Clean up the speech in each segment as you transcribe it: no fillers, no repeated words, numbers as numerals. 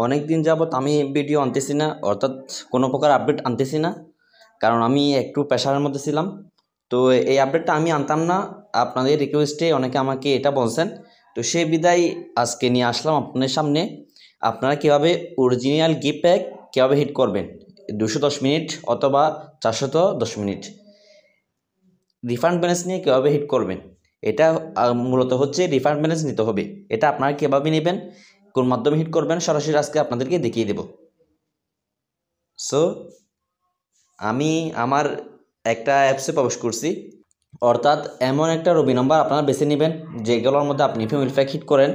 অনেক দিন যাবত আমি ভিডিও আনতেছি না, অর্থাৎ কোনো প্রকার আপডেট আনতেছি না, কারণ আমি একটু প্রেশারের মধ্যে ছিলাম। তো এই আপডেটটা আমি আনতাম না, আপনাদের রিকোয়েস্টে অনেকে আমাকে এটা বলছেন। তো সেই বিদায় আজকে নিয়ে আসলাম আপনাদের সামনে। আপনারা কীভাবে অরিজিনাল গিফট প্যাক কীভাবে হিট করবেন 210 মিনিট অথবা 410 মিনিট রিফান্ড ব্যালেন্স নিয়ে কীভাবে হিট করবেন। এটা মূলত হচ্ছে রিফান্ড ব্যালেন্স নিতে হবে। এটা আপনারা কীভাবে নেবেন, কোন মাধ্যমে হিট করবেন, সরাসরি আজকে আপনাদেরকে দেখিয়ে দেব। সো আমি আমার একটা অ্যাপসে প্রবেশ করছি, অর্থাৎ এমন একটা রবি নাম্বার আপনারা বেছে নেবেন যেগুলোর মধ্যে আপনি ফ্যামিলি প্যাক হিট করেন,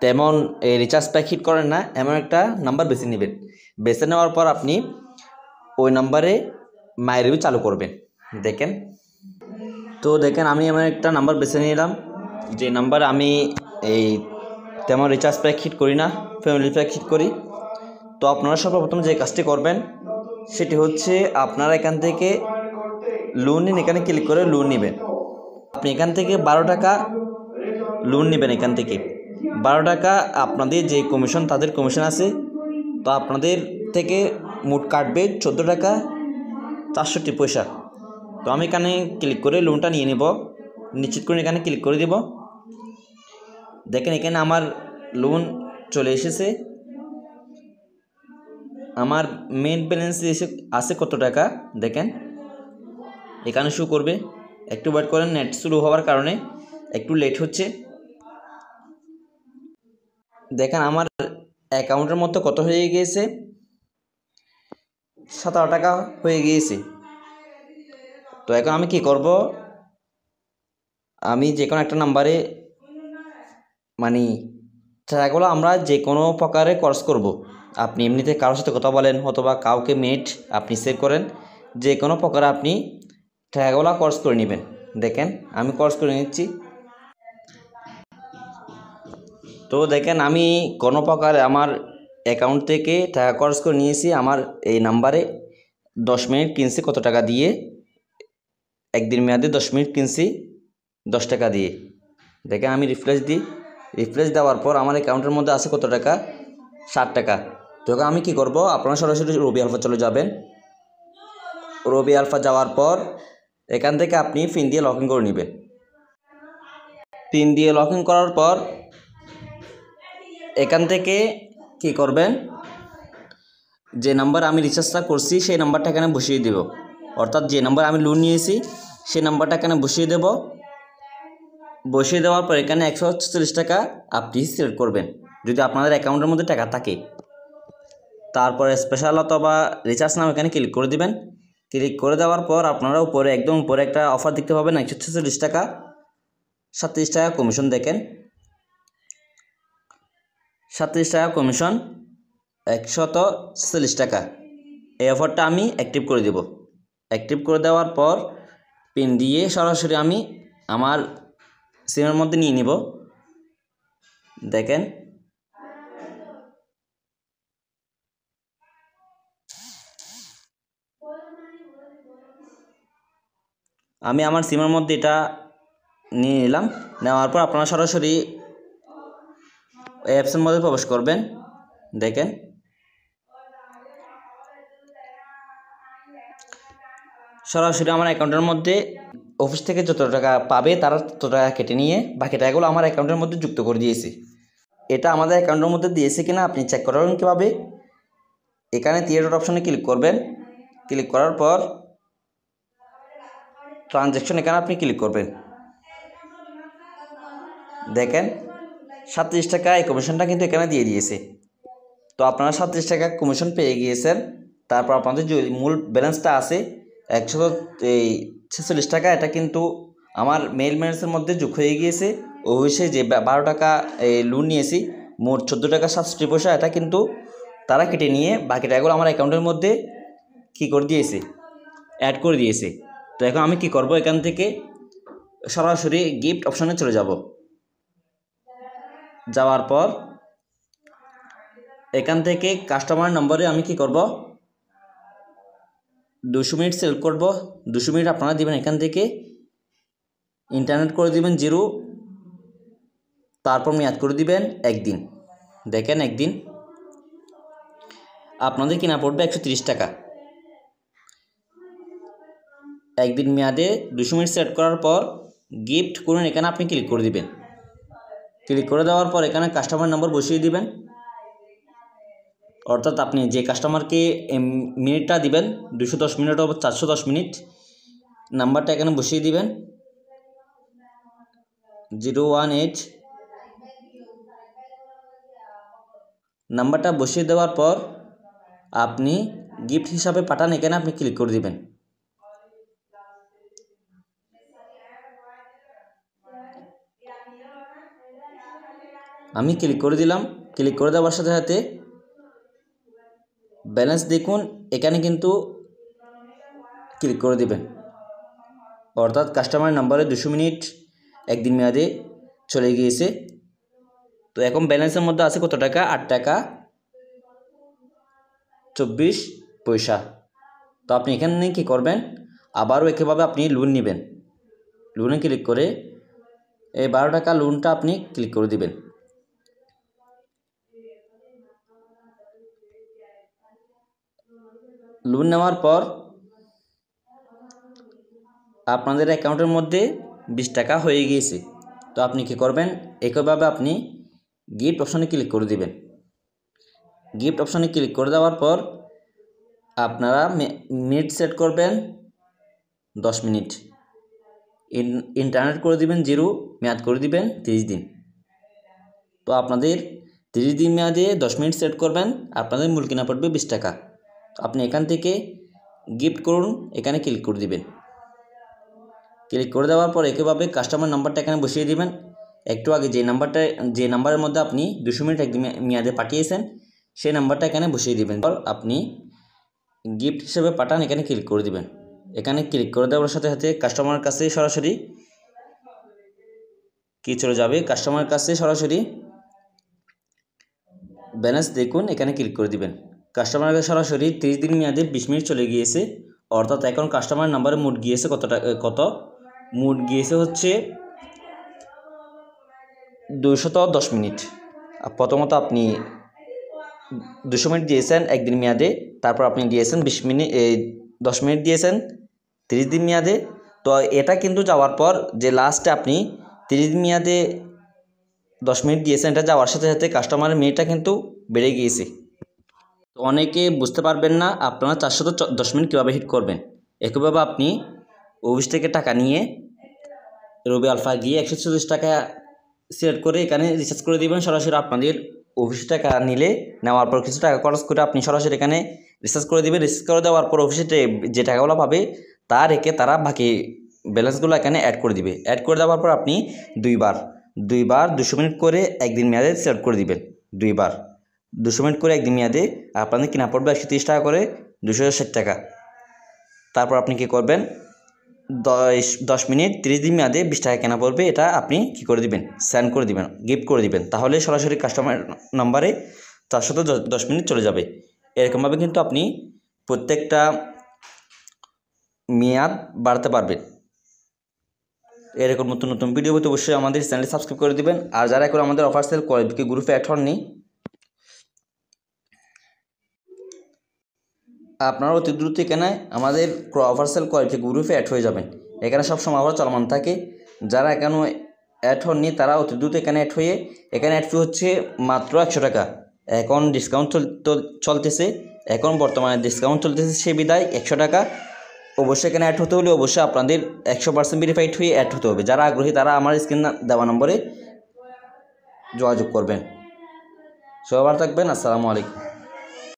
তেমন রিচার্জ প্যাক হিট করেন না, এমন একটা নাম্বার বেছে নেবেন। বেছে নেওয়ার পর আপনি ওই নাম্বারে মাই রিভিউ চালু করবেন। দেখেন আমি এমন একটা নাম্বার বেছে নিলাম যে নাম্বার আমি তেমন রিচার্জ প্যাক হিট করি না, ফ্যামিলি প্যাক হিট করি। তো আপনারা সর্বপ্রথম যে কাজটি করবেন সেটি হচ্ছে আপনারা এখান থেকে লোন নিন, এখানে ক্লিক করে লোন নেবেন। আপনি এখান থেকে 12 টাকা লোন নেবেন। এখান থেকে 12 টাকা আপনাদের যে কমিশন, তাদের কমিশন আছে, তো আপনাদের থেকে মোট কাটবে 14 টাকা 64 পয়সা। তো আমি এখানে ক্লিক করে লোনটা নিয়ে নেব, নিশ্চিত করে এখানে ক্লিক করে দেব। দেখেন এখানে আমার লোন চলে এসেছে। আমার মেইন ব্যালেন্স এসে আছে কত টাকা দেখেন এখানে শো করবে। একটু ওয়েট করেন, নেট শুরু হওয়ার কারণে একটু লেট হচ্ছে। দেখেন আমার অ্যাকাউন্টের মধ্যে কত হয়ে গিয়েছে, 17 টাকা হয়ে গিয়েছে। তো এখন আমি কি করব, আমি যে কোনো একটা নাম্বারে মানে টাকাগুলো আমরা যে কোনো প্রকারে খরচ করব। আপনি এমনিতে কারোর সাথে কথা বলেন অথবা কাউকে মেট আপনি সেভ করেন, যে কোনো প্রকারে আপনি টাকাগুলো খরচ করে নেবেন। দেখেন আমি খরচ করে নিচ্ছি। তো দেখেন আমি কোনো প্রকার আমার অ্যাকাউন্ট থেকে টাকা খরচ করে নিয়েছি। আমার এই নাম্বারে 10 মিনিট কিনছি কত টাকা দিয়ে, একদিন মেয়াদে 10 মিনিট কিনছি 10 টাকা দিয়ে। দেখেন আমি রিফ্রেশ দিই, রিফ্রেশ দেওয়ার পর আমার অ্যাকাউন্টের মধ্যে আছে কত টাকা, 60 টাকা। তো আমি কি করব, আপনারা সরাসরি রবি আলফা চলে যাবেন। রবি আলফা যাওয়ার পর এখান থেকে আপনি পিন দিয়ে লগ ইন করে নেবেন। পিন দিয়ে লগ ইন করার পর এখান থেকে কি করবেন, যে নাম্বার আমি রিচার্জটা করছি সেই নাম্বারটা এখানে বসিয়ে দেব, অর্থাৎ যে নাম্বার আমি লোন নিয়েছি সেই নাম্বারটা এখানে বসিয়ে দেব। বসিয়ে দেওয়ার পর এখানে 146 টাকা আপনি সিলেক্ট করবেন যদি আপনাদের অ্যাকাউন্টের মধ্যে টাকা থাকে। তারপরে স্পেশাল অথবা রিচার্জ নাম এখানে ক্লিক করে দিবেন। ক্লিক করে দেওয়ার পর আপনারা উপরে একদম উপরে একটা অফার দেখতে পাবেন 146 টাকা 37 টাকা কমিশন। দেখেন 37 টাকা কমিশন, 146 টাকা। এই অফারটা আমি অ্যাক্টিভ করে দেব। অ্যাক্টিভ করে দেওয়ার পর পিন দিয়ে সরাসরি আমি আমার সিমের মধ্যে নিয়ে নিব। দেখেন আমি আমার সিমের মধ্যে এটা নিয়ে নিলাম। নেওয়ার পর আপনারা সরাসরি অ্যাপসের মধ্যে প্রবেশ করবেন। দেখেন সরাসরি আমার অ্যাকাউন্টের মধ্যে অফিস থেকে যত টাকা পাবে তারা তত টাকা কেটে নিয়ে বাকি টাকাগুলো আমার অ্যাকাউন্টের মধ্যে যুক্ত করে দিয়েছি। এটা আমাদের অ্যাকাউন্টের মধ্যে দিয়েছে কিনা আপনি চেক করবেন কীভাবে, এখানে থিয়েটার অপশনে ক্লিক করবেন। ক্লিক করার পর ট্রানজ্যাকশন এখানে আপনি ক্লিক করবেন। দেখেন 37 টাকা এই কমিশনটা কিন্তু এখানে দিয়ে দিয়েছে। তো আপনারা 37 টাকা কমিশন পেয়ে গিয়েছেন। তারপর আপনাদের যে মূল ব্যালেন্সটা আছে 146 টাকা, এটা কিন্তু আমার মেইল ব্যালেন্সের মধ্যে যোগ হয়ে গিয়েছে। অবশ্যই যে 12 টাকা লোন নিয়েছি মোট 14 টাকা 67 পয়সা, এটা কিন্তু তারা কেটে নিয়ে বাকি টাকাগুলো আমার অ্যাকাউন্টের মধ্যে কী করে দিয়েছে, অ্যাড করে দিয়েছে। তো এখন আমি কি করব, এখান থেকে সরাসরি গিফট অপশানে চলে যাব। যাওয়ার পর এখান থেকে কাস্টমার নম্বরে আমি কি করব, 200 মিনিট সিলেক্ট করব। 200 মিনিট আপনারা দিবেন, এখান থেকে ইন্টারনেট করে দিবেন 0, তারপর মেয়াদ করে দিবেন 1 দিন। দেখেন 1 দিন। আপনাদের কিনা পড়বে 130 টাকা। একদিন মেয়াদে 200 মিনিট সেট করার পর গিফট করুন এখানে আপনি ক্লিক করে দিবেন। ক্লিক করে দেওয়ার পর এখানে কাস্টমার নম্বর বসিয়ে দিবেন, অর্থাৎ আপনি যে কাস্টমারকে মিনিটটা দিবেন 210 মিনিট অথবা 410 মিনিট, নাম্বারটা এখানে বসিয়ে দিবেন 018। নাম্বারটা বসিয়ে দেওয়ার পর আপনি গিফট হিসাবে পাঠান এখানে আপনি ক্লিক করে দিবেন। আমি ক্লিক করে দিলাম। ক্লিক করে দেওয়ার সাথে সাথে ব্যালেন্স দেখুন এখানে কিন্তু ক্লিক করে দিবেন, অর্থাৎ কাস্টমার নাম্বারে 200 মিনিট একদিন মেয়াদে চলে গিয়েছে। তো এখন ব্যালেন্সের মধ্যে আছে কত টাকা? 8 টাকা 24 পয়সা। তো আপনি এখানে কি করবেন, আবারও একইভাবে আপনি লোন নেবেন। লোনে ক্লিক করে এই 12 টাকা লোনটা আপনি ক্লিক করে দিবেন। লোন নেওয়ার পর আপনাদের অ্যাকাউন্টের মধ্যে 20 টাকা হয়ে গিয়েছে। তো আপনি কি করবেন, একইভাবে আপনি গিফট অপশনে ক্লিক করে দিবেন। গিফট অপশনে ক্লিক করে দেওয়ার পর আপনারা মিনিট সেট করবেন 10 মিনিট, ইন্টারনেট করে দিবেন 0, মেয়াদ করে দিবেন 30 দিন। তো আপনাদের 30 দিন মেয়াদে 10 মিনিট সেট করবেন, আপনাদের মূল কিনা পড়বে 20 টাকা। আপনি এখান থেকে গিফট করুন এখানে ক্লিক করে দিবেন। ক্লিক করে দেওয়ার পর একইভাবে কাস্টমার নাম্বারটা এখানে বসিয়ে দিবেন। একটু আগে যে নাম্বারের মধ্যে আপনি 200 মিনিট একদিন মেয়াদে পাঠিয়েছেন সেই নাম্বারটা এখানে বসিয়ে দিবেন। আপনি গিফট হিসেবে পাঠান এখানে ক্লিক করে দিবেন। এখানে ক্লিক করে দেওয়ার সাথে সাথে কাস্টমারের কাছে সরাসরি কি চলে যাবে, কাস্টমারের কাছে সরাসরি ব্যালেন্স দেখুন এখানে ক্লিক করে দিবেন। কাস্টমারের কাছে সরাসরি 30 দিন মেয়াদে 20 মিনিট চলে গিয়েছে, অর্থাৎ এখন কাস্টমার নাম্বারে মোট গিয়েছে কত মোট গিয়েছে হচ্ছে 210 মিনিট। প্রথমত আপনি 200 মিনিট দিয়েছেন একদিন মেয়াদে, তারপর আপনি দিয়েছেন 20 মিনিট 10 মিনিট দিয়েছেন 30 দিন মেয়াদে। তো এটা কিন্তু যাওয়ার পর যে লাস্টে আপনি 30 দিন মেয়াদে 10 মিনিট দিয়েছেন, এটা যাওয়ার সাথে সাথে কাস্টমারের মিনিটটা কিন্তু বেড়ে গিয়েছে। তো অনেকে বুঝতে পারবেন না আপনারা 410 মিনিট কীভাবে হিট করবেন। একইভাবে আপনি অফিস থেকে টাকা নিয়ে রবি আলফা গিয়ে 140 টাকা সিলেক্ট করে এখানে রিচার্জ করে দিবেন। সরাসরি আপনাদের অফিস টাকা নেওয়ার পর কিছু টাকা খরচ করে আপনি সরাসরি এখানে রিচার্জ করে দিবেন। রিচার্জ করে দেওয়ার পর অফিসে যে টাকাগুলো পাবে তা রেখে তারা বাকি ব্যালেন্সগুলো এখানে অ্যাড করে দিবে। অ্যাড করে দেওয়ার পর আপনি দুইবার 200 মিনিট করে একদিন মেয়াদে সিলেক্ট করে দিবেন। দুইবার 200 মিনিট করে একদিন মেয়াদে আপনাদের কিনা পড়বে 130 টাকা করে, 260 টাকা। তারপর আপনি কি করবেন, 10 মিনিট 30 দিন মেয়াদে 20 টাকা কেনা পড়বে, এটা আপনি কি করে দিবেন, সেন্ড করে দিবেন, গিফট করে দিবেন। তাহলে সরাসরি কাস্টমার নাম্বারে 410 মিনিট চলে যাবে। এরকমভাবে কিন্তু আপনি প্রত্যেকটা মেয়াদ বাড়াতে পারবেন। এরকম নতুন নতুন ভিডিও পেতে অবশ্যই আমাদের চ্যানেলটি সাবস্ক্রাইব করে দিবেন। আর যারা এখন আমাদের অফার সেল কোয়ালিফিকে গ্রুপে অ্যাড হননি, আপনারা অতি দ্রুত এখানে আমাদের অফার সেল কোয়ালিফিকে গ্রুপে অ্যাড হয়ে যাবেন। এখানে সবসময় অফার চলমান থাকে। যারা এখনও অ্যাড হননি তারা অতি দ্রুত এখানে অ্যাড হয়ে, এখানে অ্যাড ফি হচ্ছে মাত্র 100 টাকা। এখন ডিসকাউন্ট চলতেছে, এখন বর্তমানে ডিসকাউন্ট চলতেছে, সে বিদায় 100 টাকা। অবশ্যই এখানে অ্যাড হতে হলে অবশ্যই আপনাদের 100% ভেরিফাইড হয়ে অ্যাড হতে হবে। যারা আগ্রহী তারা আমার স্ক্রিন দেওয়া নম্বরে যোগাযোগ করবেন। সবাই ভালো থাকবেন। আসসালামু আলাইকুম।